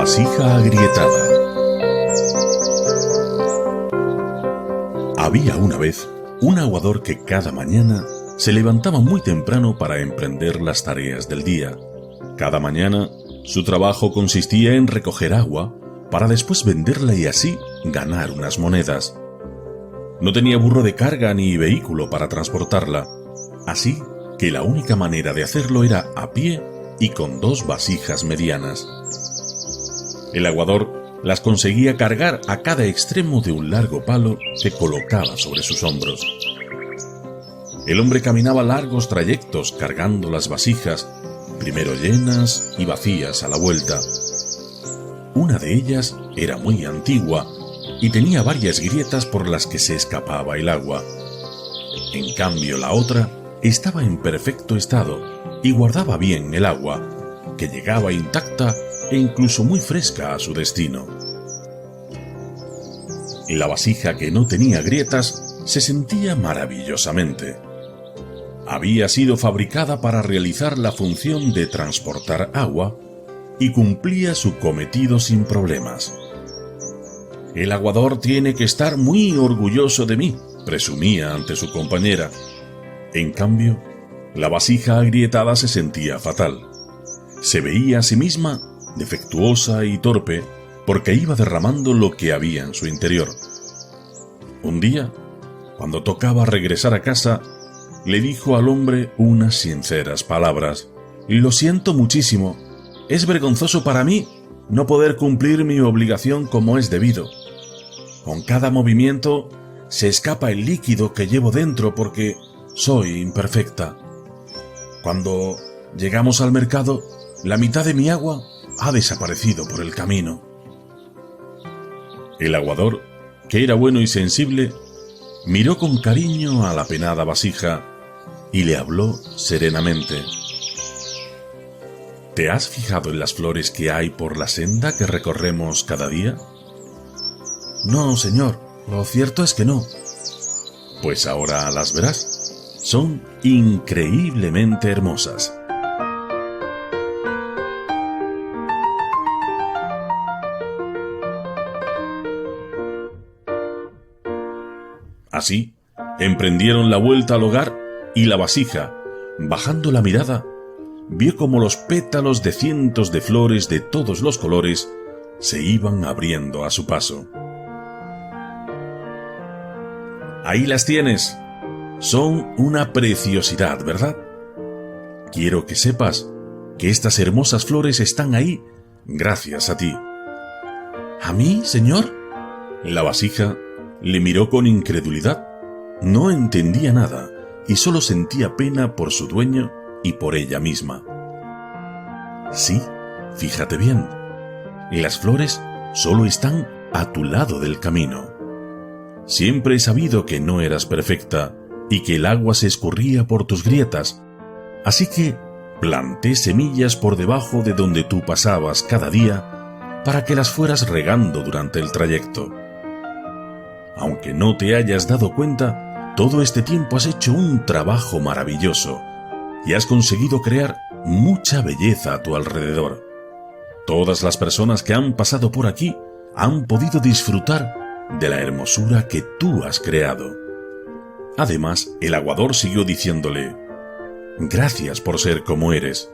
vasija agrietada. Había una vez un aguador que cada mañana se levantaba muy temprano para emprender las tareas del día. Cada mañana su trabajo consistía en recoger agua para después venderla y así ganar unas monedas. No tenía burro de carga ni vehículo para transportarla, así que la única manera de hacerlo era a pie y con 2 vasijas medianas. El aguador las conseguía cargar a cada extremo de un largo palo que colocaba sobre sus hombros. El hombre caminaba largos trayectos cargando las vasijas, primero llenas y vacías a la vuelta. Una de ellas era muy antigua y tenía varias grietas por las que se escapaba el agua. En cambio, la otra estaba en perfecto estado y guardaba bien el agua, que llegaba intacta e incluso muy fresca a su destino. La vasija que no tenía grietas se sentía maravillosamente. Había sido fabricada para realizar la función de transportar agua y cumplía su cometido sin problemas. «El aguador tiene que estar muy orgulloso de mí», presumía ante su compañera. En cambio, la vasija agrietada se sentía fatal. Se veía a sí misma defectuosa y torpe porque iba derramando lo que había en su interior. Un día, cuando tocaba regresar a casa, le dijo al hombre unas sinceras palabras. «Lo siento muchísimo. Es vergonzoso para mí no poder cumplir mi obligación como es debido. Con cada movimiento se escapa el líquido que llevo dentro porque soy imperfecta. Cuando llegamos al mercado, la mitad de mi agua ha desaparecido por el camino». El aguador, que era bueno y sensible, miró con cariño a la penada vasija y le habló serenamente. «¿Te has fijado en las flores que hay por la senda que recorremos cada día?» «No, señor, lo cierto es que no». «Pues ahora las verás. Son increíblemente hermosas». Así, emprendieron la vuelta al hogar y la vasija, bajando la mirada, vio como los pétalos de cientos de flores de todos los colores se iban abriendo a su paso. «Ahí las tienes. Son una preciosidad, ¿verdad? Quiero que sepas que estas hermosas flores están ahí gracias a ti». «¿A mí, señor?» La vasija le miró con incredulidad. No entendía nada y solo sentía pena por su dueño y por ella misma. «Sí, fíjate bien. Las flores solo están a tu lado del camino. Siempre he sabido que no eras perfecta y que el agua se escurría por tus grietas, así que planté semillas por debajo de donde tú pasabas cada día para que las fueras regando durante el trayecto. Aunque no te hayas dado cuenta, todo este tiempo has hecho un trabajo maravilloso y has conseguido crear mucha belleza a tu alrededor. Todas las personas que han pasado por aquí han podido disfrutar de la hermosura que tú has creado». Además, el aguador siguió diciéndole: «Gracias por ser como eres.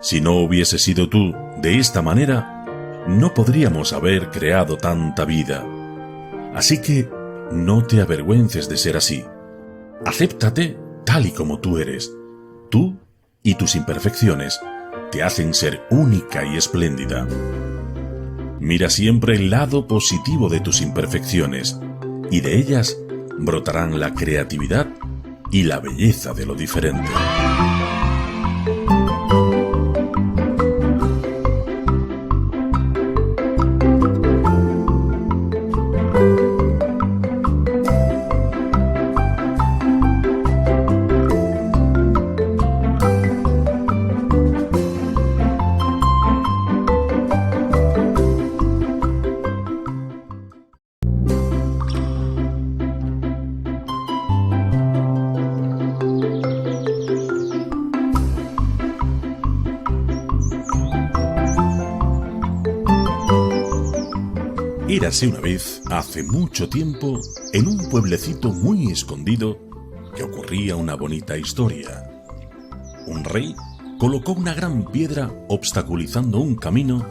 Si no hubiese sido tú de esta manera, no podríamos haber creado tanta vida. Así que no te avergüences de ser así. Acéptate tal y como tú eres. Tú y tus imperfecciones te hacen ser única y espléndida. Mira siempre el lado positivo de tus imperfecciones, y de ellas brotarán la creatividad y la belleza de lo diferente». Érase una vez, hace mucho tiempo, en un pueblecito muy escondido, que ocurría una bonita historia. Un rey colocó una gran piedra obstaculizando un camino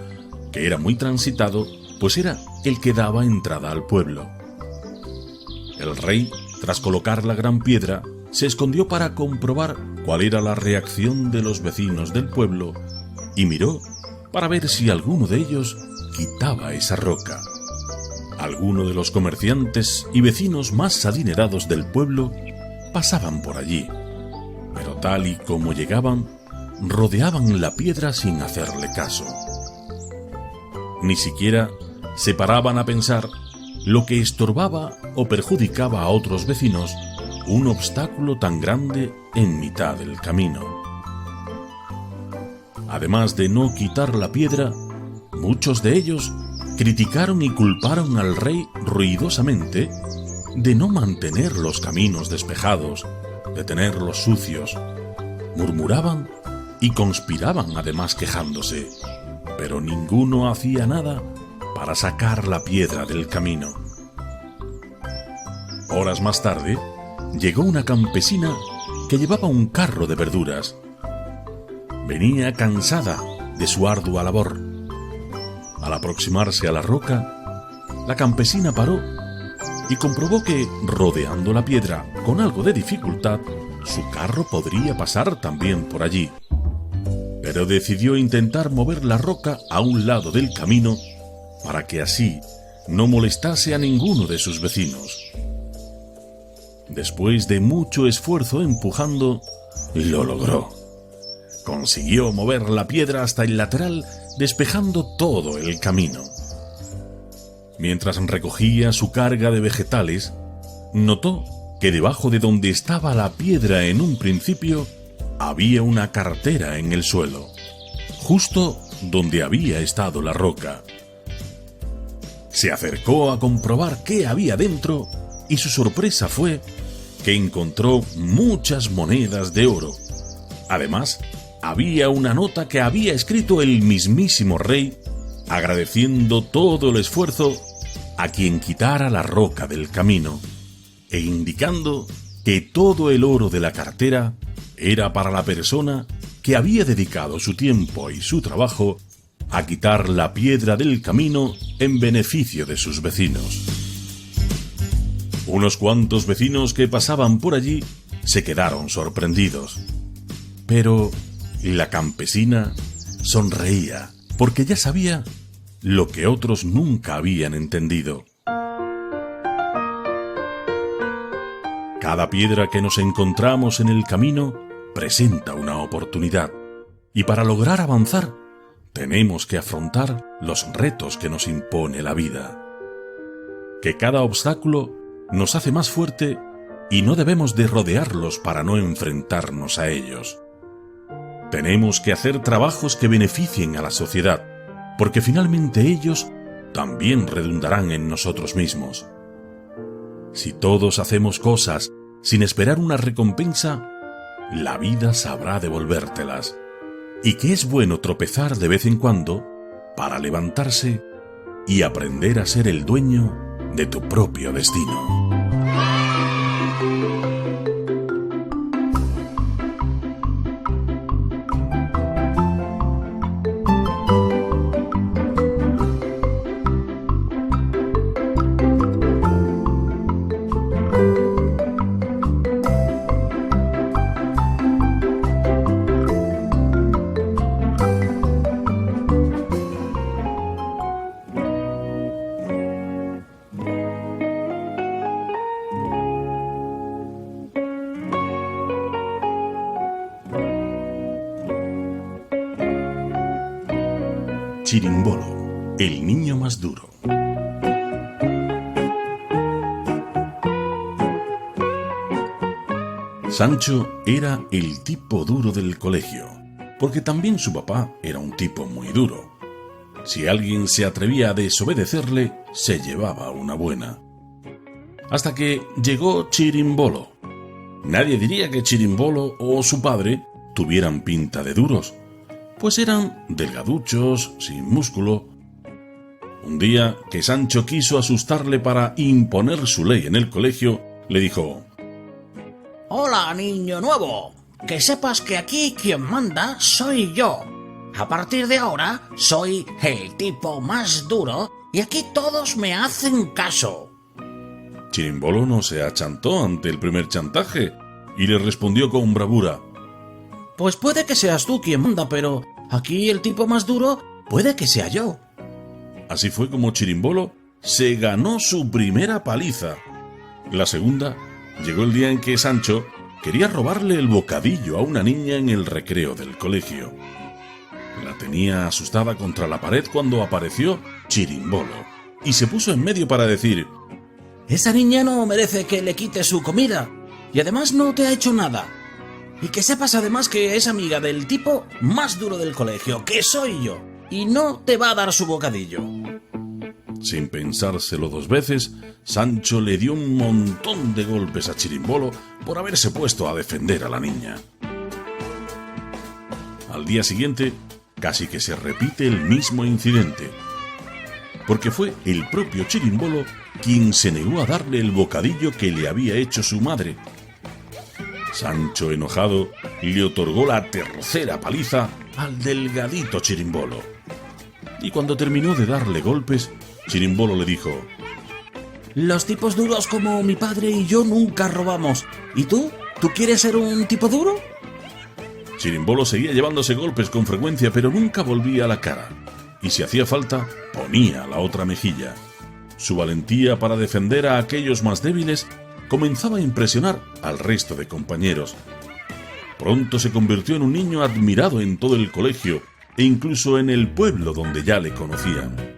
que era muy transitado, pues era el que daba entrada al pueblo. El rey, tras colocar la gran piedra, se escondió para comprobar cuál era la reacción de los vecinos del pueblo y miró para ver si alguno de ellos quitaba esa roca. Algunos de los comerciantes y vecinos más adinerados del pueblo pasaban por allí, pero tal y como llegaban, rodeaban la piedra sin hacerle caso. Ni siquiera se paraban a pensar lo que estorbaba o perjudicaba a otros vecinos un obstáculo tan grande en mitad del camino. Además de no quitar la piedra, muchos de ellos criticaron y culparon al rey ruidosamente de no mantener los caminos despejados, de tenerlos sucios. Murmuraban y conspiraban, además quejándose, pero ninguno hacía nada para sacar la piedra del camino. Horas más tarde, llegó una campesina que llevaba un carro de verduras. Venía cansada de su ardua labor. Al aproximarse a la roca, la campesina paró y comprobó que, rodeando la piedra con algo de dificultad, su carro podría pasar también por allí. Pero decidió intentar mover la roca a un lado del camino para que así no molestase a ninguno de sus vecinos. Después de mucho esfuerzo empujando, lo logró. Consiguió mover la piedra hasta el lateral, despejando todo el camino. Mientras recogía su carga de vegetales, notó que debajo de donde estaba la piedra en un principio, había una cartera en el suelo, justo donde había estado la roca. Se acercó a comprobar qué había dentro y su sorpresa fue que encontró muchas monedas de oro. Además, había una nota que había escrito el mismísimo rey, agradeciendo todo el esfuerzo a quien quitara la roca del camino, e indicando que todo el oro de la cartera era para la persona que había dedicado su tiempo y su trabajo a quitar la piedra del camino en beneficio de sus vecinos. Unos cuantos vecinos que pasaban por allí se quedaron sorprendidos, pero la campesina sonreía porque ya sabía lo que otros nunca habían entendido. Cada piedra que nos encontramos en el camino presenta una oportunidad, y para lograr avanzar tenemos que afrontar los retos que nos impone la vida. Que cada obstáculo nos hace más fuerte y no debemos de rodearlos para no enfrentarnos a ellos. Tenemos que hacer trabajos que beneficien a la sociedad, porque finalmente ellos también redundarán en nosotros mismos. Si todos hacemos cosas sin esperar una recompensa, la vida sabrá devolvértelas, y que es bueno tropezar de vez en cuando para levantarse y aprender a ser el dueño de tu propio destino. Chirimbolo, el niño más duro. Sancho era el tipo duro del colegio, porque también su papá era un tipo muy duro. Si alguien se atrevía a desobedecerle, se llevaba una buena. Hasta que llegó Chirimbolo. Nadie diría que Chirimbolo o su padre tuvieran pinta de duros, pues eran delgaduchos, sin músculo. Un día que Sancho quiso asustarle para imponer su ley en el colegio, le dijo: «Hola, niño nuevo. Que sepas que aquí quien manda soy yo. A partir de ahora soy el tipo más duro y aquí todos me hacen caso». Chirimbolo no se achantó ante el primer chantaje y le respondió con bravura: «Pues puede que seas tú quien manda, pero aquí el tipo más duro puede que sea yo». Así fue como Chirimbolo se ganó su primera paliza. La segunda llegó el día en que Sancho quería robarle el bocadillo a una niña en el recreo del colegio. La tenía asustada contra la pared cuando apareció Chirimbolo y se puso en medio para decir: «Esa niña no merece que le quites su comida y además no te ha hecho nada. Y que sepas además que es amiga del tipo más duro del colegio, que soy yo, y no te va a dar su bocadillo». Sin pensárselo dos veces, Sancho le dio un montón de golpes a Chirimbolo por haberse puesto a defender a la niña. Al día siguiente, casi que se repite el mismo incidente, porque fue el propio Chirimbolo quien se negó a darle el bocadillo que le había hecho su madre. Sancho, enojado, le otorgó la tercera paliza al delgadito Chirimbolo. Y cuando terminó de darle golpes, Chirimbolo le dijo: «Los tipos duros como mi padre y yo nunca robamos. ¿Y tú? ¿Tú quieres ser un tipo duro?» Chirimbolo seguía llevándose golpes con frecuencia, pero nunca volvía la cara. Y si hacía falta, ponía la otra mejilla. Su valentía para defender a aquellos más débiles comenzaba a impresionar al resto de compañeros. Pronto se convirtió en un niño admirado en todo el colegio e incluso en el pueblo donde ya le conocían.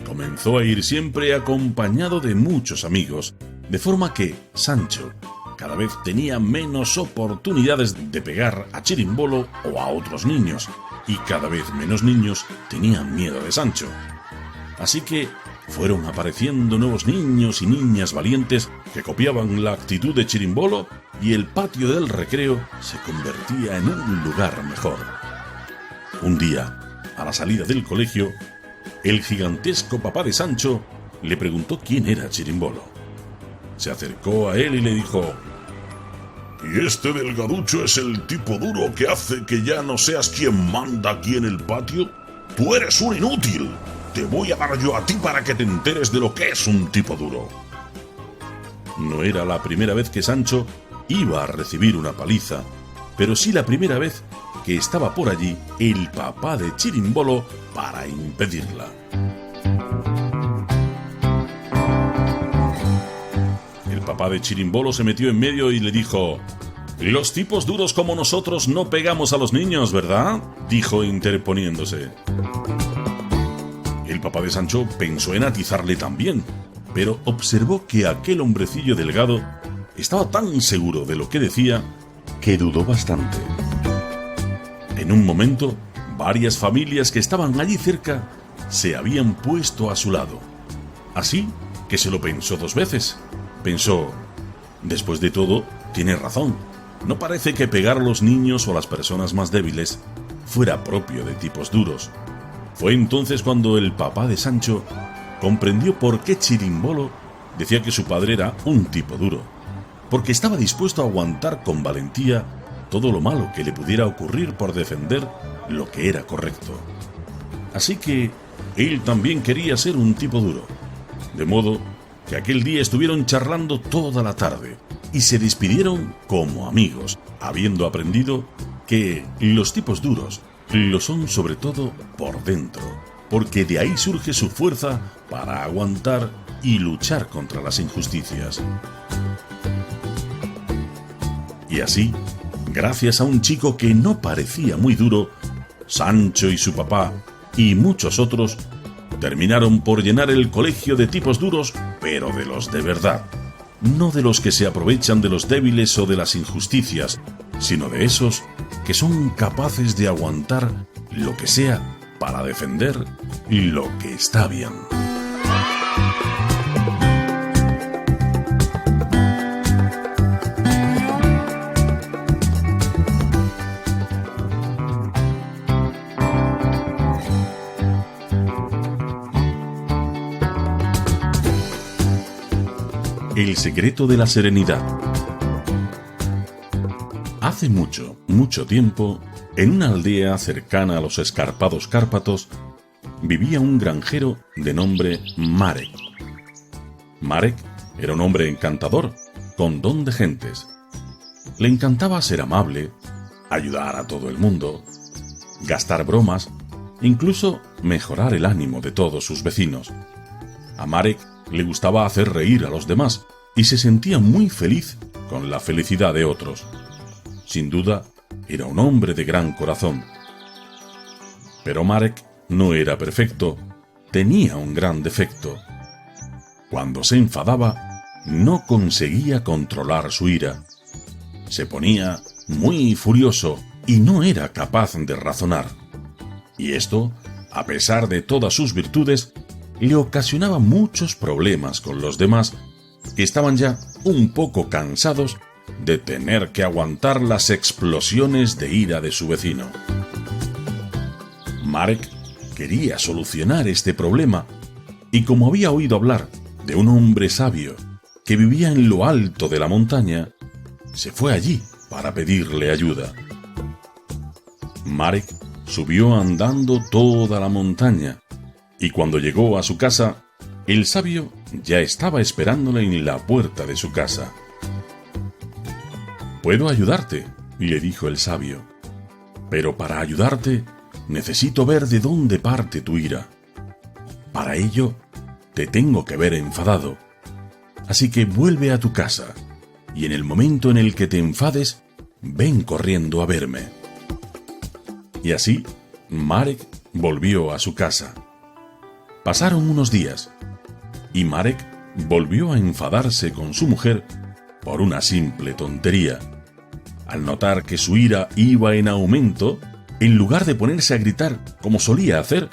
Comenzó a ir siempre acompañado de muchos amigos, de forma que Sancho cada vez tenía menos oportunidades de pegar a Chirimbolo o a otros niños, y cada vez menos niños tenían miedo de Sancho. Así que fueron apareciendo nuevos niños y niñas valientes que copiaban la actitud de Chirimbolo y el patio del recreo se convertía en un lugar mejor. Un día, a la salida del colegio, el gigantesco papá de Sancho le preguntó quién era Chirimbolo. Se acercó a él y le dijo: «¿Y este delgaducho es el tipo duro que hace que ya no seas quien manda aquí en el patio? ¡Tú eres un inútil! Te voy a dar yo a ti para que te enteres de lo que es un tipo duro». No era la primera vez que Sancho iba a recibir una paliza, pero sí la primera vez que estaba por allí el papá de Chirimbolo para impedirla. El papá de Chirimbolo se metió en medio y le dijo: «Los tipos duros como nosotros no pegamos a los niños, ¿verdad?», dijo interponiéndose. El papá de Sancho pensó en atizarle también, pero observó que aquel hombrecillo delgado estaba tan seguro de lo que decía que dudó bastante. En un momento, varias familias que estaban allí cerca se habían puesto a su lado. Así que se lo pensó dos veces. Pensó: «Después de todo, tiene razón. No parece que pegar a los niños o a las personas más débiles fuera propio de tipos duros». Fue entonces cuando el papá de Sancho comprendió por qué Chirimbolo decía que su padre era un tipo duro, porque estaba dispuesto a aguantar con valentía todo lo malo que le pudiera ocurrir por defender lo que era correcto. Así que él también quería ser un tipo duro, de modo que aquel día estuvieron charlando toda la tarde y se despidieron como amigos, habiendo aprendido que los tipos duros lo son sobre todo por dentro, porque de ahí surge su fuerza para aguantar y luchar contra las injusticias. Y así, gracias a un chico que no parecía muy duro, Sancho y su papá y muchos otros terminaron por llenar el colegio de tipos duros, pero de los de verdad, no de los que se aprovechan de los débiles o de las injusticias, sino de esos que son capaces de aguantar lo que sea para defender lo que está bien. El secreto de la serenidad. Hace mucho, mucho tiempo, en una aldea cercana a los escarpados Cárpatos, vivía un granjero de nombre Marek. Marek era un hombre encantador, con don de gentes. Le encantaba ser amable, ayudar a todo el mundo, gastar bromas, incluso mejorar el ánimo de todos sus vecinos. A Marek le gustaba hacer reír a los demás y se sentía muy feliz con la felicidad de otros. Sin duda, era un hombre de gran corazón. Pero Marek no era perfecto, tenía un gran defecto. Cuando se enfadaba, no conseguía controlar su ira. Se ponía muy furioso y no era capaz de razonar. Y esto, a pesar de todas sus virtudes, le ocasionaba muchos problemas con los demás, que estaban ya un poco cansados de tener que aguantar las explosiones de ira de su vecino. Marek quería solucionar este problema, y como había oído hablar de un hombre sabio que vivía en lo alto de la montaña, se fue allí para pedirle ayuda. Marek subió andando toda la montaña, y cuando llegó a su casa, el sabio ya estaba esperándole en la puerta de su casa. «Puedo ayudarte», le dijo el sabio, «pero para ayudarte necesito ver de dónde parte tu ira. Para ello, te tengo que ver enfadado. Así que vuelve a tu casa, y en el momento en el que te enfades, ven corriendo a verme». Y así, Marek volvió a su casa. Pasaron unos días, y Marek volvió a enfadarse con su mujer por una simple tontería. Al notar que su ira iba en aumento, en lugar de ponerse a gritar como solía hacer,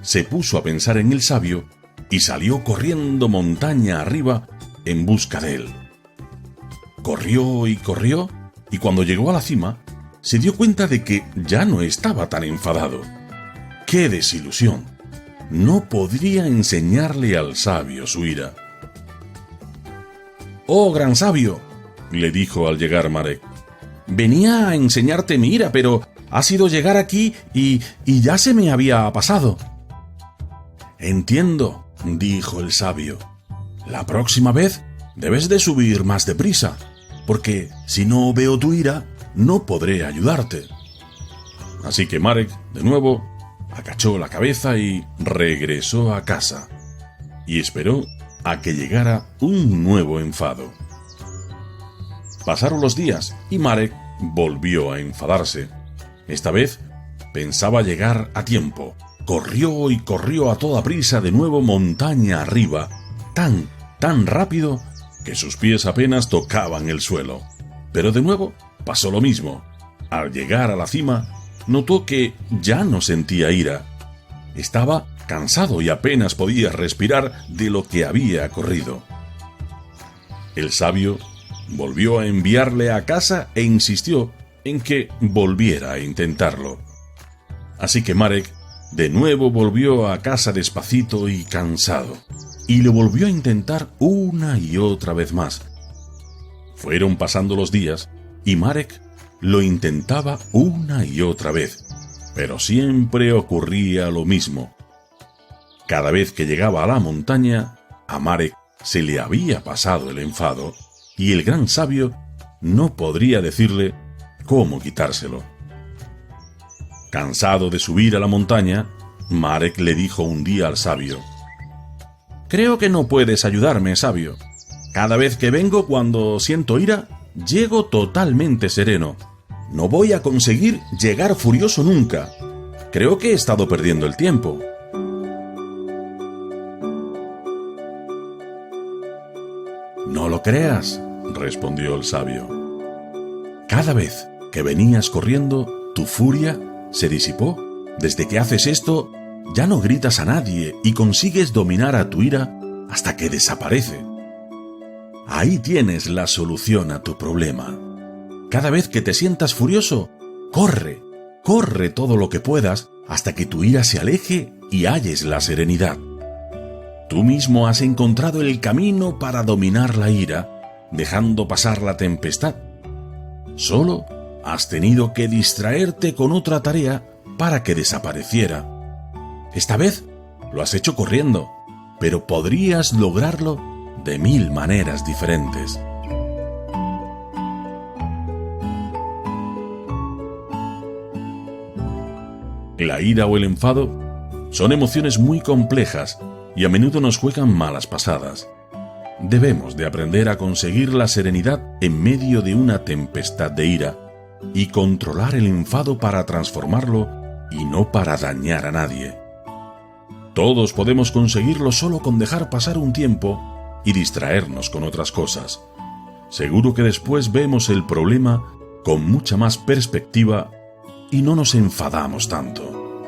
se puso a pensar en el sabio y salió corriendo montaña arriba en busca de él. Corrió y corrió, y cuando llegó a la cima, se dio cuenta de que ya no estaba tan enfadado. ¡Qué desilusión! No podría enseñarle al sabio su ira. «Oh, gran sabio», le dijo al llegar Marek, «venía a enseñarte mi ira, pero ha sido llegar aquí y ya se me había pasado». «Entiendo», dijo el sabio. «La próxima vez debes de subir más deprisa, porque si no veo tu ira, no podré ayudarte». Así que Marek, de nuevo, agachó la cabeza y regresó a casa, y esperó a que llegara un nuevo enfado. Pasaron los días y Marek volvió a enfadarse. Esta vez pensaba llegar a tiempo. Corrió y corrió a toda prisa de nuevo montaña arriba, tan rápido que sus pies apenas tocaban el suelo. Pero de nuevo pasó lo mismo. Al llegar a la cima, notó que ya no sentía ira. Estaba cansado y apenas podía respirar de lo que había corrido. El sabio volvió a enviarle a casa e insistió en que volviera a intentarlo. Así que Marek de nuevo volvió a casa despacito y cansado, y lo volvió a intentar una y otra vez más. Fueron pasando los días y Marek lo intentaba una y otra vez, pero siempre ocurría lo mismo. Cada vez que llegaba a la montaña, a Marek se le había pasado el enfado, y el gran sabio no podría decirle cómo quitárselo. Cansado de subir a la montaña, Marek le dijo un día al sabio: «Creo que no puedes ayudarme, sabio. Cada vez que vengo cuando siento ira, llego totalmente sereno. No voy a conseguir llegar furioso nunca. Creo que he estado perdiendo el tiempo». «No lo creas», respondió el sabio. «Cada vez que venías corriendo, tu furia se disipó. Desde que haces esto, ya no gritas a nadie y consigues dominar a tu ira hasta que desaparece. Ahí tienes la solución a tu problema. Cada vez que te sientas furioso, corre todo lo que puedas hasta que tu ira se aleje y halles la serenidad. Tú mismo has encontrado el camino para dominar la ira, dejando pasar la tempestad. Solo has tenido que distraerte con otra tarea para que desapareciera. Esta vez lo has hecho corriendo, pero podrías lograrlo de 1000 maneras diferentes. La ira o el enfado son emociones muy complejas y a menudo nos juegan malas pasadas. Debemos de aprender a conseguir la serenidad en medio de una tempestad de ira y controlar el enfado para transformarlo y no para dañar a nadie. Todos podemos conseguirlo solo con dejar pasar un tiempo y distraernos con otras cosas. Seguro que después vemos el problema con mucha más perspectiva y no nos enfadamos tanto.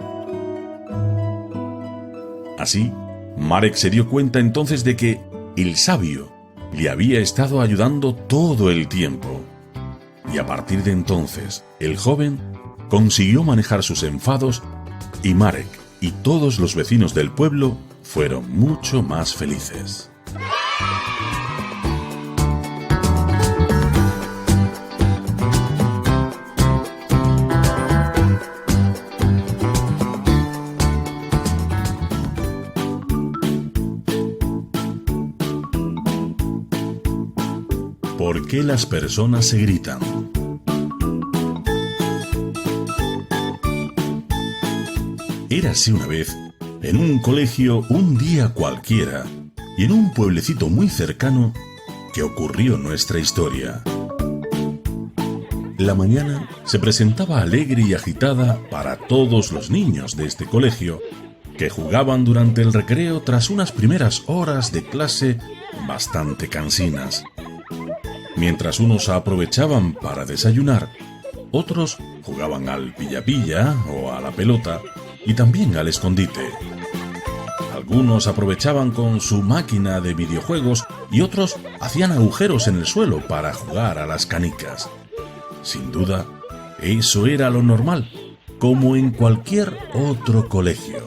Así, Marek se dio cuenta entonces de que el sabio le había estado ayudando todo el tiempo. Y a partir de entonces, el joven consiguió manejar sus enfados y Marek y todos los vecinos del pueblo fueron mucho más felices. ¿Por qué las personas se gritan? Érase una vez, en un colegio, un día cualquiera, y en un pueblecito muy cercano, que ocurrió nuestra historia. La mañana se presentaba alegre y agitada para todos los niños de este colegio, que jugaban durante el recreo tras unas primeras horas de clase bastante cansinas. Mientras unos aprovechaban para desayunar, otros jugaban al pilla-pilla o a la pelota y también al escondite. Algunos aprovechaban con su máquina de videojuegos y otros hacían agujeros en el suelo para jugar a las canicas. Sin duda, eso era lo normal, como en cualquier otro colegio.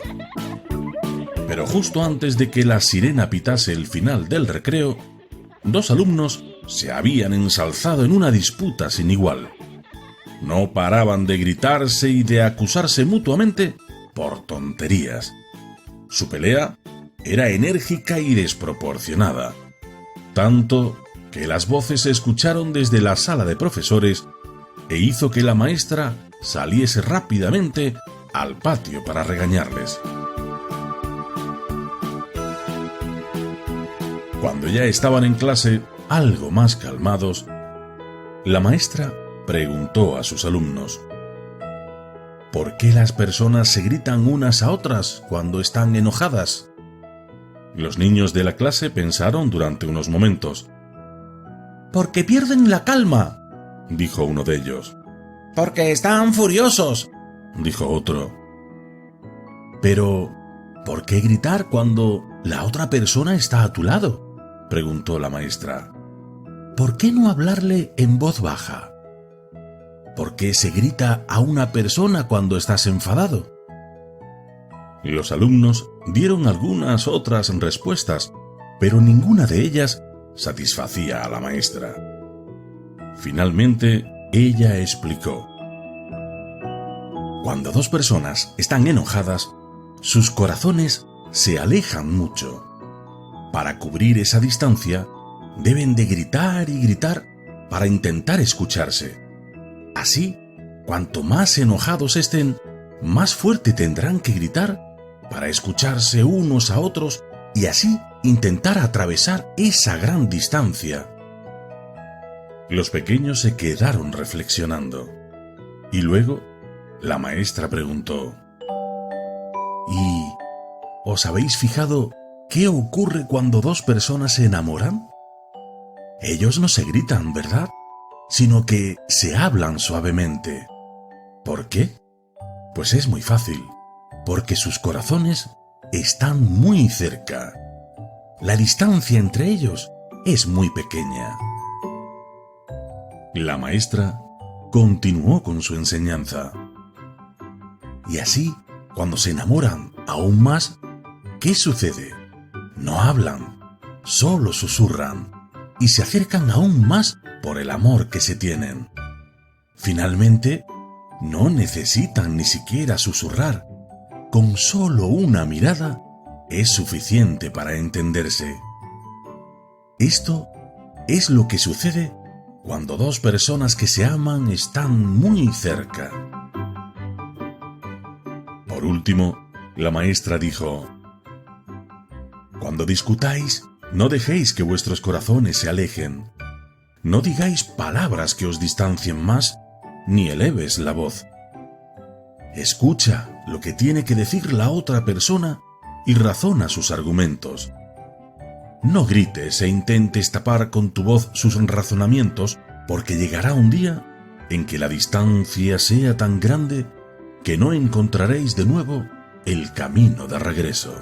Pero justo antes de que la sirena pitase el final del recreo, 2 alumnos se habían ensalzado en una disputa sin igual. No paraban de gritarse y de acusarse mutuamente por tonterías. Su pelea era enérgica y desproporcionada, tanto que las voces se escucharon desde la sala de profesores e hizo que la maestra saliese rápidamente al patio para regañarles. Cuando ya estaban en clase, algo más calmados, la maestra preguntó a sus alumnos: ¿por qué las personas se gritan unas a otras cuando están enojadas? Los niños de la clase pensaron durante unos momentos. «Porque pierden la calma», dijo uno de ellos. «Porque están furiosos», dijo otro. «Pero, ¿por qué gritar cuando la otra persona está a tu lado?», preguntó la maestra. «¿Por qué no hablarle en voz baja? ¿Por qué se grita a una persona cuando estás enfadado?». Los alumnos dieron algunas otras respuestas, pero ninguna de ellas satisfacía a la maestra. Finalmente, ella explicó: cuando 2 personas están enojadas, sus corazones se alejan mucho. Para cubrir esa distancia, deben de gritar y gritar para intentar escucharse. Así, cuanto más enojados estén, más fuerte tendrán que gritar para escucharse unos a otros y así intentar atravesar esa gran distancia. Los pequeños se quedaron reflexionando. Y luego, la maestra preguntó: ¿y os habéis fijado qué ocurre cuando 2 personas se enamoran? Ellos no se gritan, ¿verdad?, sino que se hablan suavemente. ¿Por qué? Pues es muy fácil, porque sus corazones están muy cerca. La distancia entre ellos es muy pequeña. La maestra continuó con su enseñanza. Y así, cuando se enamoran aún más, ¿qué sucede? No hablan, solo susurran y se acercan aún más por el amor que se tienen. Finalmente, no necesitan ni siquiera susurrar. Con solo una mirada es suficiente para entenderse. Esto es lo que sucede cuando dos personas que se aman están muy cerca. Por último, la maestra dijo: cuando discutáis, no dejéis que vuestros corazones se alejen. No digáis palabras que os distancien más, ni eleves la voz. Escucha lo que tiene que decir la otra persona y razona sus argumentos. No grites e intentes tapar con tu voz sus razonamientos, porque llegará un día en que la distancia sea tan grande que no encontraréis de nuevo el camino de regreso.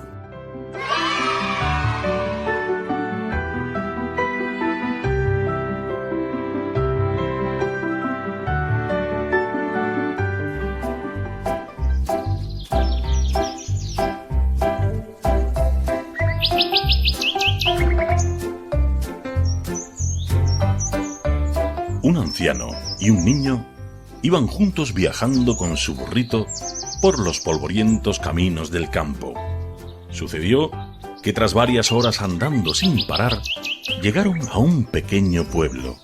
Un anciano y un niño iban juntos viajando con su burrito por los polvorientos caminos del campo. Sucedió que tras varias horas andando sin parar, llegaron a un pequeño pueblo.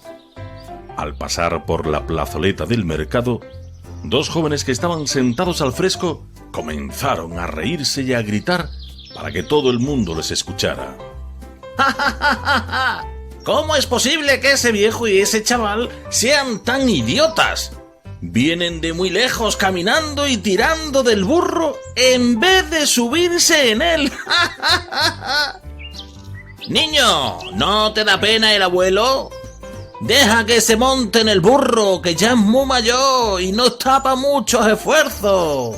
Al pasar por la plazoleta del mercado, dos jóvenes que estaban sentados al fresco comenzaron a reírse y a gritar para que todo el mundo les escuchara. ¡Ja, ja, ja, ja, ja! ¿Cómo es posible que ese viejo y ese chaval sean tan idiotas? Vienen de muy lejos caminando y tirando del burro en vez de subirse en él. Niño, ¿no te da pena el abuelo? Deja que se monte en el burro, que ya es muy mayor y no tapa muchos esfuerzos.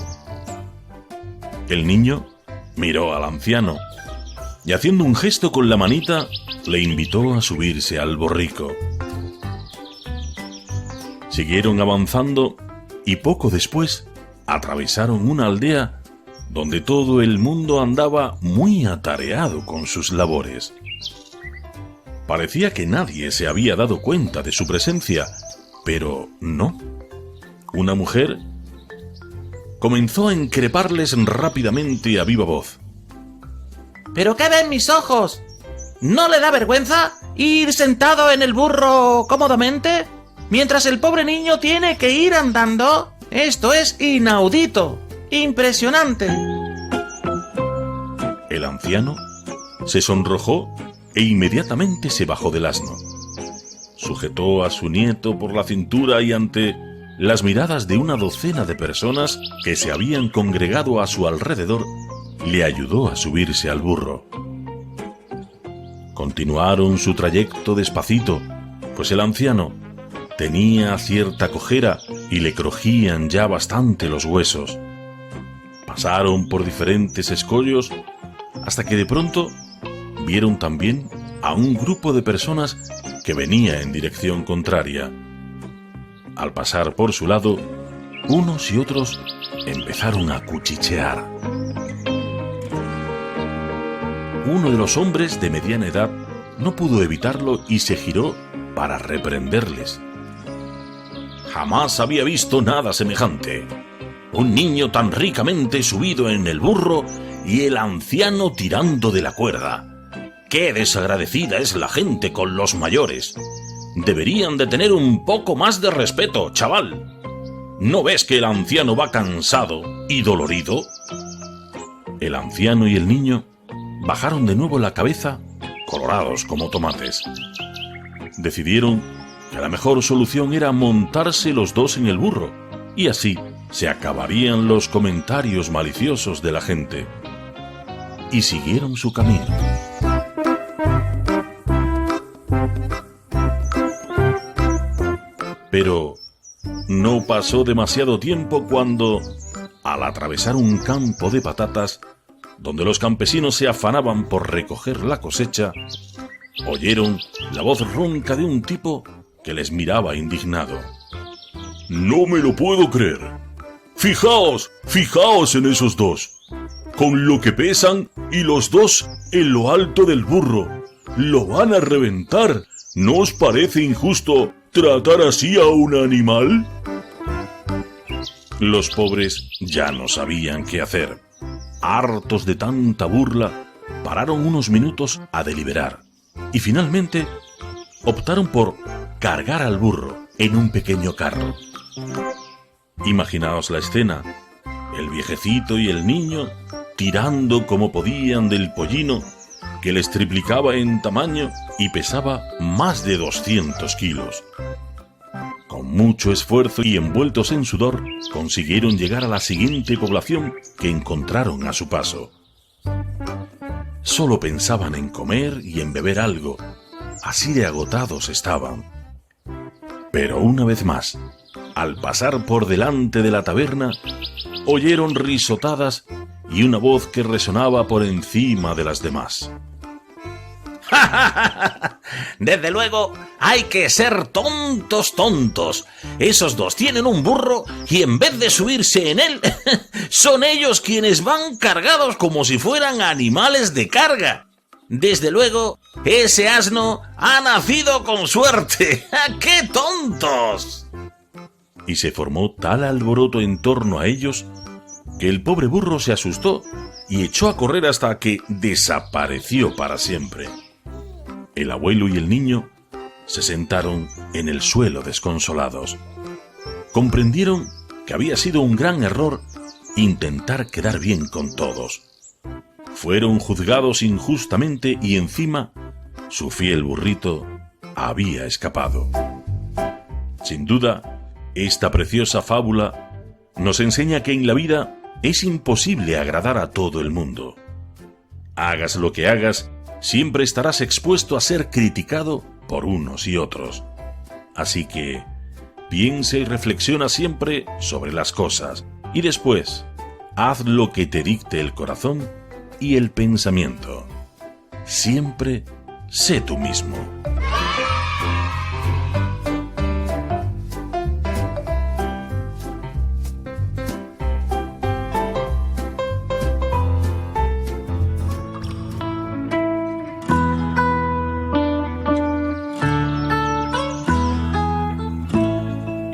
El niño miró al anciano y, haciendo un gesto con la manita, le invitó a subirse al borrico. Siguieron avanzando y poco después atravesaron una aldea donde todo el mundo andaba muy atareado con sus labores. Parecía que nadie se había dado cuenta de su presencia, pero no. Una mujer comenzó a increparles rápidamente a viva voz. ¿Pero qué ven mis ojos? ¿No le da vergüenza ir sentado en el burro cómodamente, mientras el pobre niño tiene que ir andando? Esto es inaudito, impresionante. El anciano se sonrojó e inmediatamente se bajó del asno. Sujetó a su nieto por la cintura y, ante las miradas de una docena de personas que se habían congregado a su alrededor, le ayudó a subirse al burro. Continuaron su trayecto despacito, pues el anciano tenía cierta cojera y le crujían ya bastante los huesos. Pasaron por diferentes escollos hasta que de pronto vieron también a un grupo de personas que venía en dirección contraria. Al pasar por su lado, unos y otros empezaron a cuchichear. Uno de los hombres de mediana edad no pudo evitarlo y se giró para reprenderles. Jamás había visto nada semejante. Un niño tan ricamente subido en el burro y el anciano tirando de la cuerda. ¡Qué desagradecida es la gente con los mayores! Deberían de tener un poco más de respeto, chaval. ¿No ves que el anciano va cansado y dolorido? El anciano y el niño bajaron de nuevo la cabeza, colorados como tomates. Decidieron que la mejor solución era montarse los dos en el burro, y así se acabarían los comentarios maliciosos de la gente. Y siguieron su camino. Pero no pasó demasiado tiempo cuando, al atravesar un campo de patatas, donde los campesinos se afanaban por recoger la cosecha, oyeron la voz ronca de un tipo que les miraba indignado. «No me lo puedo creer. Fijaos en esos dos. Con lo que pesan, y los dos en lo alto del burro. Lo van a reventar. ¿No os parece injusto tratar así a un animal? Los pobres ya no sabían qué hacer. Hartos de tanta burla, pararon unos minutos a deliberar y finalmente optaron por cargar al burro en un pequeño carro. Imaginaos la escena: el viejecito y el niño tirando como podían del pollino, que les triplicaba en tamaño y pesaba más de 200 kilos. Con mucho esfuerzo y envueltos en sudor, consiguieron llegar a la siguiente población que encontraron a su paso. Solo pensaban en comer y en beber algo, así de agotados estaban. Pero una vez más, al pasar por delante de la taberna, oyeron risotadas y una voz que resonaba por encima de las demás. Desde luego, hay que ser tontos. Esos dos tienen un burro y en vez de subirse en él, son ellos quienes van cargados como si fueran animales de carga. Desde luego, ese asno ha nacido con suerte. ¡Qué tontos! Y se formó tal alboroto en torno a ellos que el pobre burro se asustó y echó a correr hasta que desapareció para siempre. El abuelo y el niño se sentaron en el suelo desconsolados. Comprendieron que había sido un gran error intentar quedar bien con todos. Fueron juzgados injustamente y encima su fiel burrito había escapado. Sin duda, esta preciosa fábula nos enseña que en la vida es imposible agradar a todo el mundo. Hagas lo que hagas, siempre estarás expuesto a ser criticado por unos y otros. Así que piensa y reflexiona siempre sobre las cosas y después haz lo que te dicte el corazón y el pensamiento. Siempre sé tú mismo.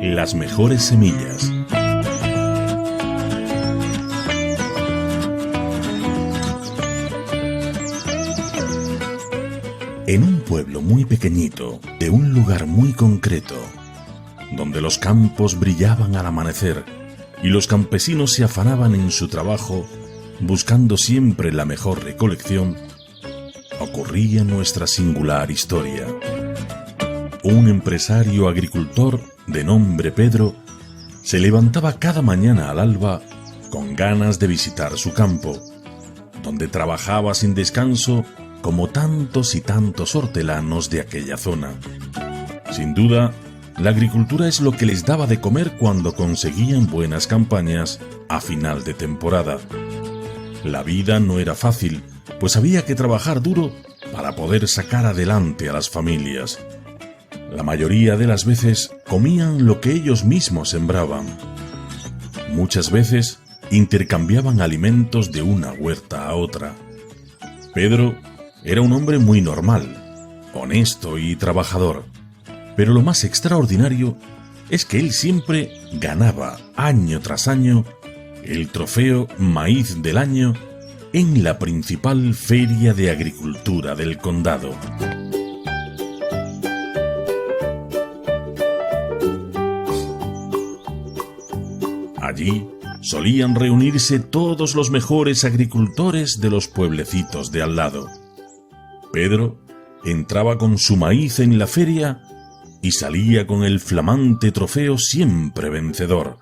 Las mejores semillas. En un pueblo muy pequeñito, de un lugar muy concreto, donde los campos brillaban al amanecer y los campesinos se afanaban en su trabajo buscando siempre la mejor recolección, ocurría nuestra singular historia. Un empresario agricultor de nombre Pedro se levantaba cada mañana al alba con ganas de visitar su campo, donde trabajaba sin descanso como tantos y tantos hortelanos de aquella zona. Sin duda, la agricultura es lo que les daba de comer cuando conseguían buenas campañas a final de temporada. La vida no era fácil, pues había que trabajar duro para poder sacar adelante a las familias. La mayoría de las veces comían lo que ellos mismos sembraban. Muchas veces intercambiaban alimentos de una huerta a otra. Pedro era un hombre muy normal, honesto y trabajador, pero lo más extraordinario es que él siempre ganaba año tras año el trofeo Maíz del Año en la principal feria de agricultura del condado. Allí solían reunirse todos los mejores agricultores de los pueblecitos de al lado. Pedro entraba con su maíz en la feria y salía con el flamante trofeo siempre vencedor.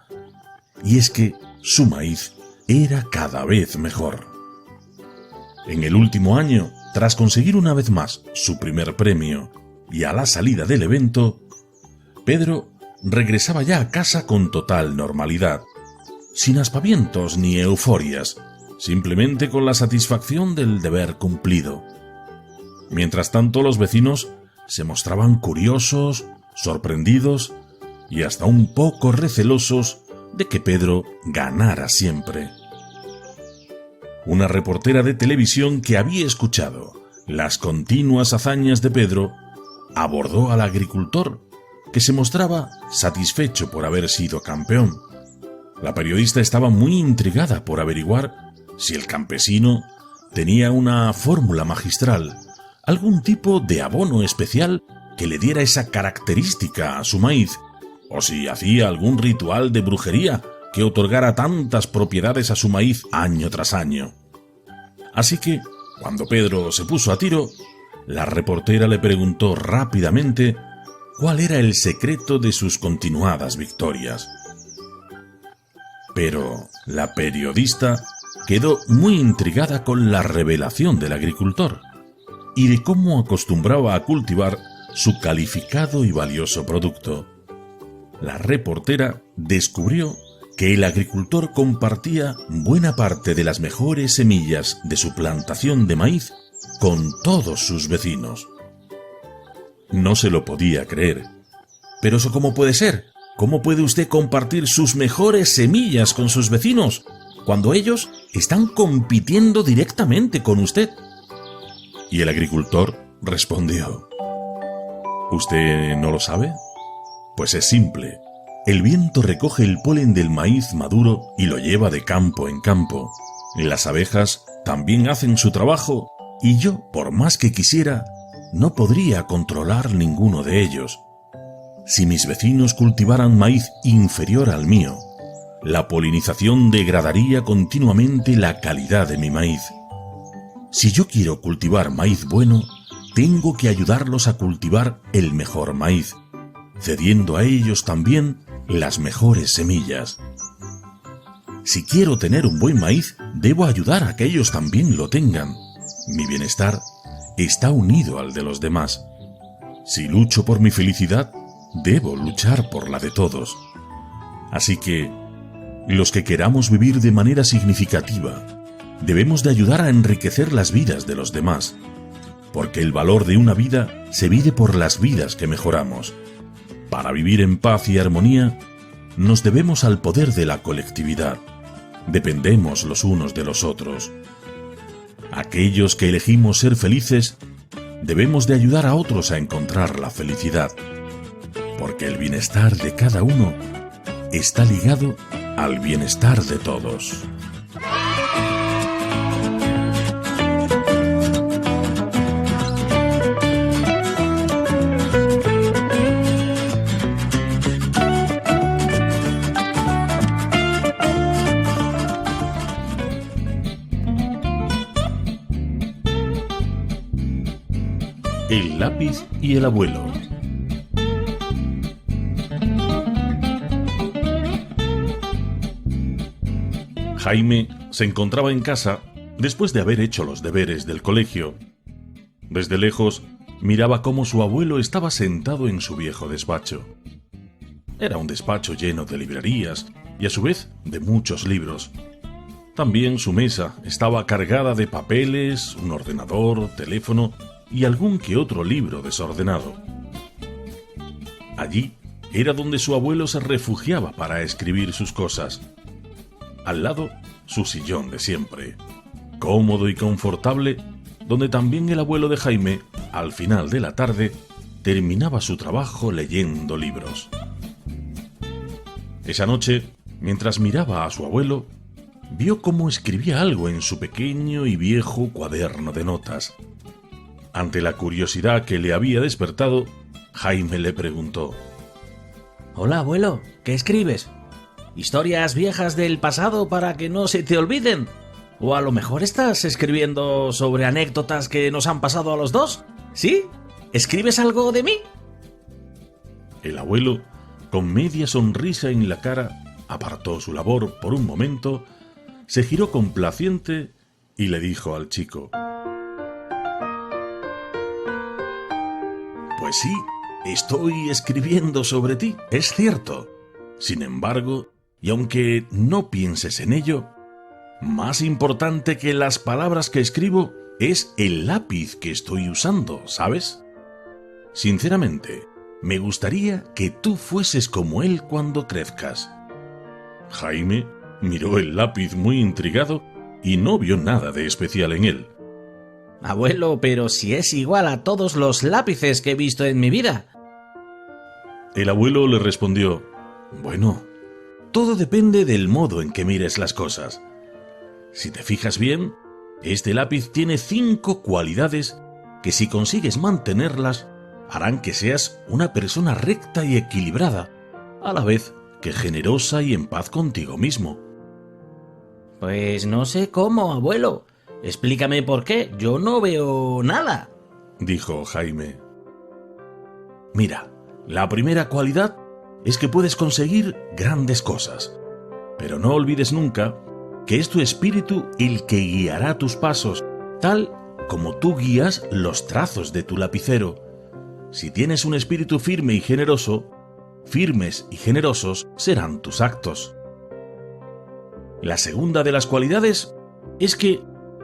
Y es que su maíz era cada vez mejor. En el último año, tras conseguir una vez más su primer premio y a la salida del evento, Pedro regresaba ya a casa con total normalidad, sin aspavientos ni euforias, simplemente con la satisfacción del deber cumplido. Mientras tanto, los vecinos se mostraban curiosos, sorprendidos y hasta un poco recelosos de que Pedro ganara siempre. una reportera de televisión que había escuchado las continuas hazañas de Pedro, abordó al agricultor, que se mostraba satisfecho por haber sido campeón. La periodista estaba muy intrigada por averiguar si el campesino tenía una fórmula magistral, algún tipo de abono especial que le diera esa característica a su maíz, o si hacía algún ritual de brujería que otorgara tantas propiedades a su maíz año tras año. Así que, cuando Pedro se puso a tiro, la reportera le preguntó rápidamente cuál era el secreto de sus continuadas victorias. Pero la periodista quedó muy intrigada con la revelación del agricultor y de cómo acostumbraba a cultivar su calificado y valioso producto. La reportera descubrió que el agricultor compartía buena parte de las mejores semillas de su plantación de maíz con todos sus vecinos. No se lo podía creer. ¿Pero eso cómo puede ser? ¿Cómo puede usted compartir sus mejores semillas con sus vecinos cuando ellos están compitiendo directamente con usted? Y el agricultor respondió: ¿Usted no lo sabe? Pues es simple. El viento recoge el polen del maíz maduro y lo lleva de campo en campo. Las abejas también hacen su trabajo y yo, por más que quisiera, no podría controlar ninguno de ellos. Si mis vecinos cultivaran maíz inferior al mío, la polinización degradaría continuamente la calidad de mi maíz. Si yo quiero cultivar maíz bueno, tengo que ayudarlos a cultivar el mejor maíz, cediendo a ellos también las mejores semillas. Si quiero tener un buen maíz, debo ayudar a que ellos también lo tengan. Mi bienestar está unido al de los demás. Si lucho por mi felicidad, debo luchar por la de todos. Así que, los que queramos vivir de manera significativa, debemos de ayudar a enriquecer las vidas de los demás, porque el valor de una vida se mide por las vidas que mejoramos. Para vivir en paz y armonía, nos debemos al poder de la colectividad. Dependemos los unos de los otros. Aquellos que elegimos ser felices, debemos de ayudar a otros a encontrar la felicidad, porque el bienestar de cada uno está ligado al bienestar de todos. El lápiz y el abuelo. Jaime se encontraba en casa después de haber hecho los deberes del colegio. Desde lejos miraba cómo su abuelo estaba sentado en su viejo despacho. Era un despacho lleno de librerías y a su vez de muchos libros. También su mesa estaba cargada de papeles, un ordenador, teléfono y algún que otro libro desordenado. Allí era donde su abuelo se refugiaba para escribir sus cosas. Al lado, su sillón de siempre, cómodo y confortable, donde también el abuelo de Jaime, al final de la tarde, terminaba su trabajo leyendo libros. Esa noche, mientras miraba a su abuelo, vio cómo escribía algo en su pequeño y viejo cuaderno de notas. Ante la curiosidad que le había despertado, Jaime le preguntó: Hola, abuelo, ¿qué escribes? ¿Historias viejas del pasado para que no se te olviden? ¿O a lo mejor estás escribiendo sobre anécdotas que nos han pasado a los dos? ¿Sí? ¿Escribes algo de mí? El abuelo, con media sonrisa en la cara, apartó su labor por un momento, se giró complaciente y le dijo al chico: Pues sí, estoy escribiendo sobre ti, es cierto. Sin embargo, y aunque no pienses en ello, más importante que las palabras que escribo es el lápiz que estoy usando, ¿sabes? Sinceramente, me gustaría que tú fueses como él cuando crezcas. Jaime miró el lápiz muy intrigado y no vio nada de especial en él. Abuelo, pero si es igual a todos los lápices que he visto en mi vida. El abuelo le respondió: bueno, todo depende del modo en que mires las cosas. Si te fijas bien, este lápiz tiene 5 cualidades que, si consigues mantenerlas, harán que seas una persona recta y equilibrada, a la vez que generosa y en paz contigo mismo. Pues no sé cómo, abuelo. Explícame por qué. Yo no veo nada, dijo Jaime. Mira, la primera cualidad es que puedes conseguir grandes cosas, pero no olvides nunca que es tu espíritu el que guiará tus pasos, tal como tú guías los trazos de tu lapicero. Si tienes un espíritu firme y generoso, firmes y generosos serán tus actos. La segunda de las cualidades es que,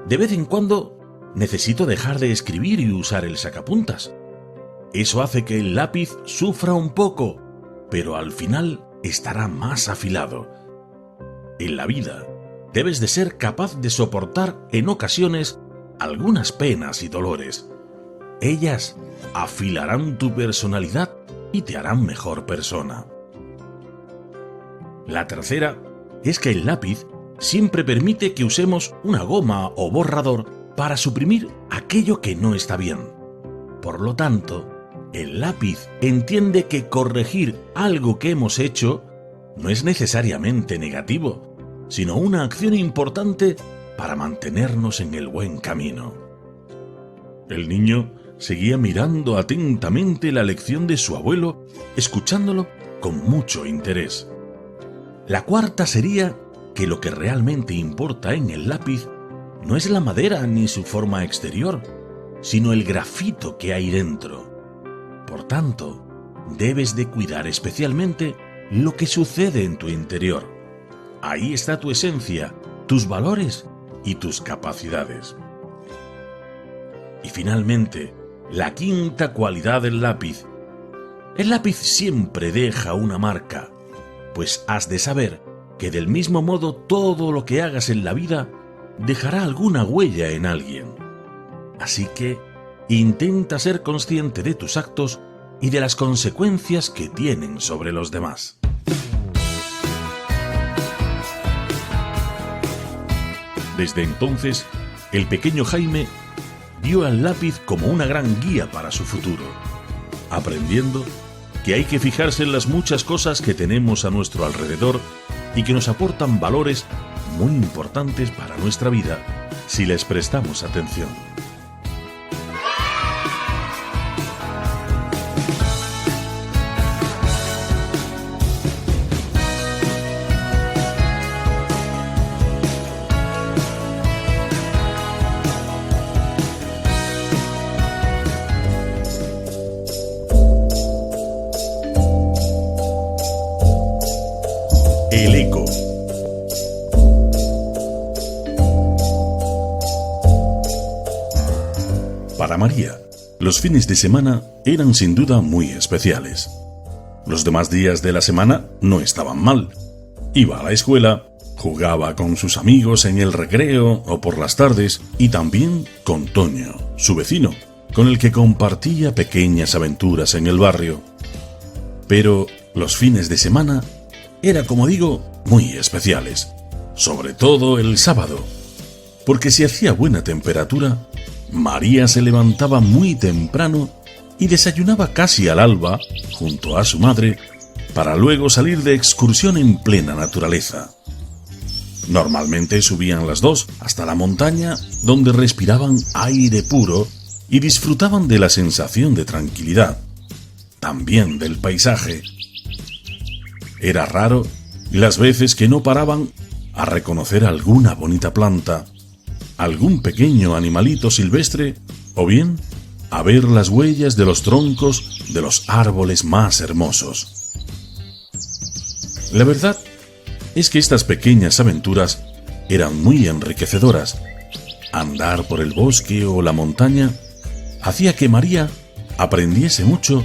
de vez en cuando, necesito dejar de escribir y usar el sacapuntas. Eso hace que el lápiz sufra un poco, pero al final estará más afilado. En la vida, debes de ser capaz de soportar en ocasiones algunas penas y dolores. Ellas afilarán tu personalidad y te harán mejor persona. La tercera es que el lápiz siempre permite que usemos una goma o borrador para suprimir aquello que no está bien. Por lo tanto, el lápiz entiende que corregir algo que hemos hecho no es necesariamente negativo, sino una acción importante para mantenernos en el buen camino. El niño seguía mirando atentamente la lección de su abuelo, escuchándolo con mucho interés. La cuarta sería que lo que realmente importa en el lápiz no es la madera ni su forma exterior, sino el grafito que hay dentro. Por tanto, debes de cuidar especialmente lo que sucede en tu interior. Ahí está tu esencia, tus valores y tus capacidades. Y finalmente, la quinta cualidad del lápiz. El lápiz siempre deja una marca, pues has de saber que del mismo modo todo lo que hagas en la vida dejará alguna huella en alguien. Así que intenta ser consciente de tus actos y de las consecuencias que tienen sobre los demás. Desde entonces, el pequeño Jaime vio al lápiz como una gran guía para su futuro, aprendiendo que hay que fijarse en las muchas cosas que tenemos a nuestro alrededor y que nos aportan valores muy importantes para nuestra vida si les prestamos atención. El eco. Para María, los fines de semana eran sin duda muy especiales. Los demás días de la semana no estaban mal. Iba a la escuela, jugaba con sus amigos en el recreo o por las tardes y también con Toño, su vecino, con el que compartía pequeñas aventuras en el barrio. Pero los fines de semana eran, como digo, muy especiales, sobre todo el sábado, porque si hacía buena temperatura, María se levantaba muy temprano y desayunaba casi al alba junto a su madre para luego salir de excursión en plena naturaleza. Normalmente subían las dos hasta la montaña, donde respiraban aire puro y disfrutaban de la sensación de tranquilidad, también del paisaje. Era raro las veces que no paraban a reconocer alguna bonita planta, algún pequeño animalito silvestre o bien a ver las huellas de los troncos de los árboles más hermosos. La verdad es que estas pequeñas aventuras eran muy enriquecedoras. Andar por el bosque o la montaña hacía que María aprendiese mucho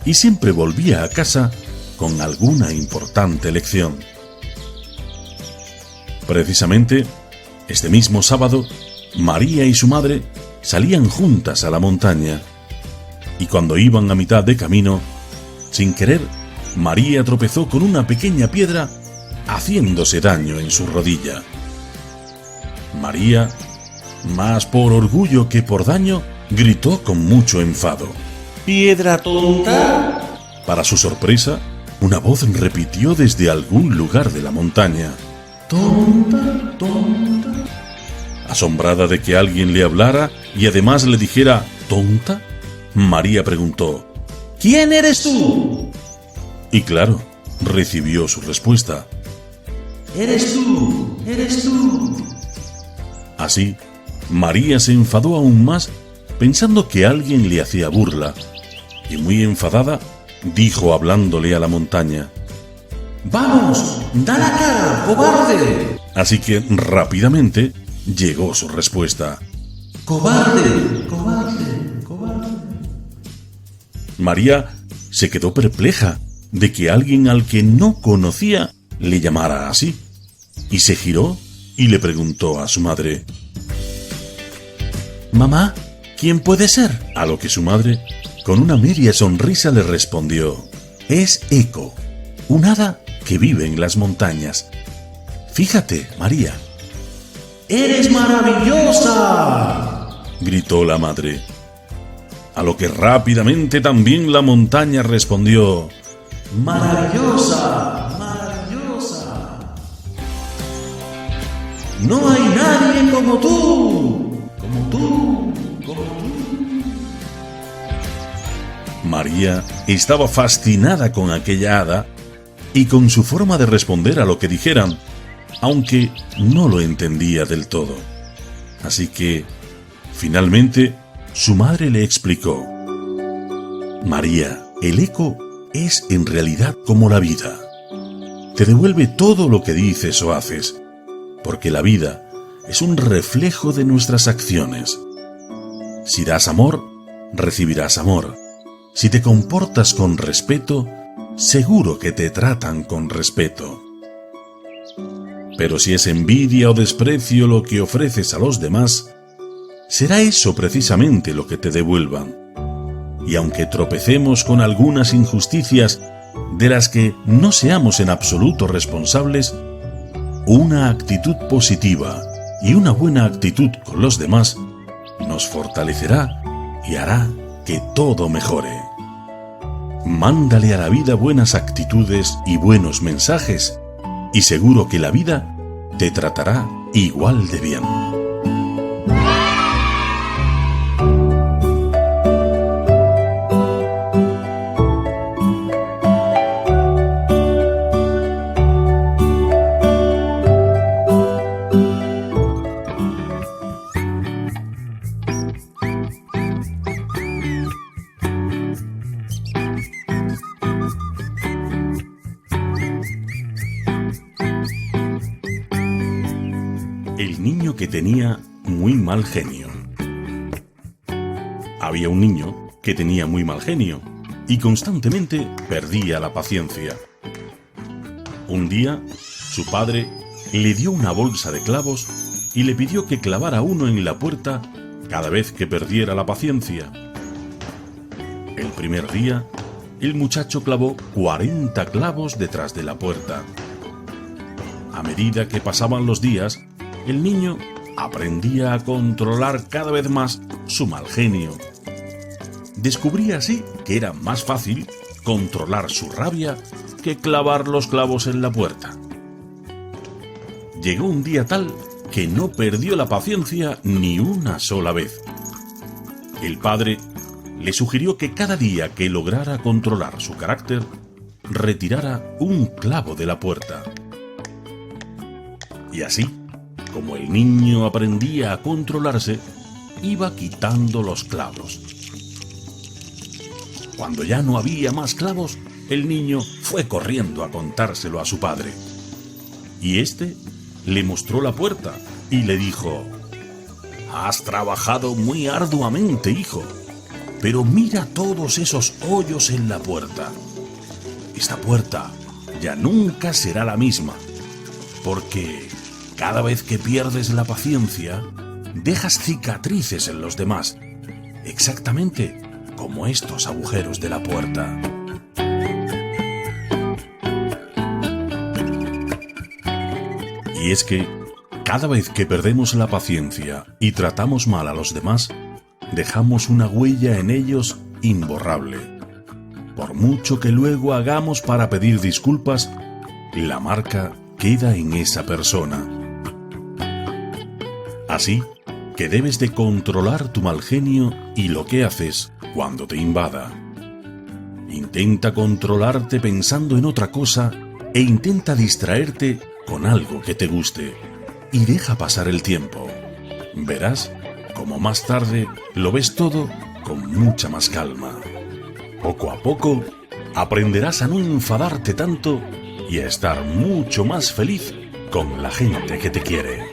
y siempre volvía a casa con alguna importante lección. Precisamente, Este mismo sábado, María y su madre salían juntas a la montaña. Y cuando iban a mitad de camino, sin querer, María tropezó con una pequeña piedra, haciéndose daño en su rodilla. María, más por orgullo que por daño, gritó con mucho enfado: ¡Piedra tonta! Para su sorpresa, una voz repitió desde algún lugar de la montaña: ¡Tonta, tonta! Asombrada de que alguien le hablara y además le dijera tonta, María preguntó: ¿Quién eres tú? Y claro, recibió su respuesta: Eres tú, eres tú. Así, María se enfadó aún más, pensando que alguien le hacía burla, y muy enfadada, dijo hablándole a la montaña: ¡Vamos! ¡Da la cara, cobarde! Así que rápidamente llegó su respuesta: ¡Cobarde! ¡Cobarde! ¡Cobarde! María se quedó perpleja de que alguien al que no conocía le llamara así, y se giró y le preguntó a su madre: Mamá, ¿quién puede ser? A lo que su madre, con una media sonrisa, le respondió: es Eco, un hada que vive en las montañas. Fíjate, María. ¡Eres maravillosa!, gritó la madre. A lo que rápidamente también la montaña respondió: ¡Maravillosa! ¡Maravillosa! ¡No hay nadie como tú! ¡Como tú! ¡Como tú! María estaba fascinada con aquella hada y con su forma de responder a lo que dijeran, aunque no lo entendía del todo. Así que, finalmente, su madre le explicó: María, el eco es en realidad como la vida. Te devuelve todo lo que dices o haces, porque la vida es un reflejo de nuestras acciones. Si das amor, recibirás amor. Si te comportas con respeto, seguro que te tratan con respeto. Pero si es envidia o desprecio lo que ofreces a los demás, será eso precisamente lo que te devuelvan. Y aunque tropecemos con algunas injusticias de las que no seamos en absoluto responsables, una actitud positiva y una buena actitud con los demás nos fortalecerá y hará que todo mejore. Mándale a la vida buenas actitudes y buenos mensajes, y seguro que la vida te tratará igual de bien. El niño que tenía muy mal genio. Había un niño que tenía muy mal genio y constantemente perdía la paciencia. Un día, su padre le dio una bolsa de clavos y le pidió que clavara uno en la puerta cada vez que perdiera la paciencia. El primer día, el muchacho clavó 40 clavos detrás de la puerta. A medida que pasaban los días, el niño aprendía a controlar cada vez más su mal genio. Descubría así que era más fácil controlar su rabia que clavar los clavos en la puerta. Llegó un día tal que no perdió la paciencia ni una sola vez. El padre le sugirió que cada día que lograra controlar su carácter, retirara un clavo de la puerta. Y así, como el niño aprendía a controlarse, iba quitando los clavos. Cuando ya no había más clavos, el niño fue corriendo a contárselo a su padre. Y éste le mostró la puerta y le dijo: «Has trabajado muy arduamente, hijo, pero mira todos esos hoyos en la puerta. Esta puerta ya nunca será la misma, porque Cada vez que pierdes la paciencia, dejas cicatrices en los demás, exactamente como estos agujeros de la puerta. Y es que, cada vez que perdemos la paciencia y tratamos mal a los demás, dejamos una huella en ellos imborrable. Por mucho que luego hagamos para pedir disculpas, la marca queda en esa persona. Así que debes de controlar tu mal genio y lo que haces cuando te invada. Intenta controlarte pensando en otra cosa e intenta distraerte con algo que te guste y deja pasar el tiempo. Verás como más tarde lo ves todo con mucha más calma. Poco a poco aprenderás a no enfadarte tanto y a estar mucho más feliz con la gente que te quiere.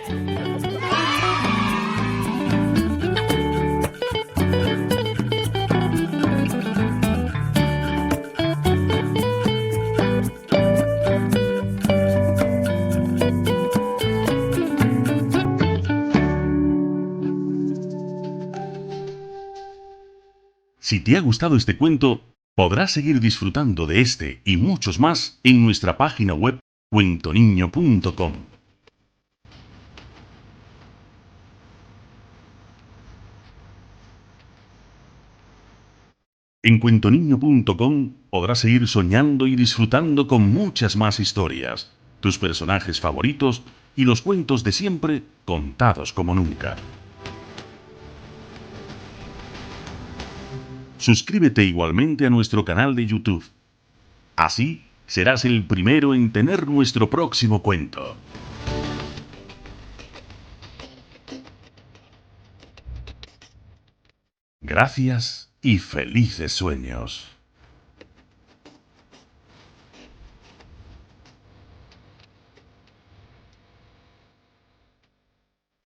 Si te ha gustado este cuento, podrás seguir disfrutando de este y muchos más en nuestra página web cuentoniño.com. En cuentoniño.com podrás seguir soñando y disfrutando con muchas más historias, tus personajes favoritos y los cuentos de siempre contados como nunca. Suscríbete igualmente a nuestro canal de YouTube. Así serás el primero en tener nuestro próximo cuento. Gracias y felices sueños.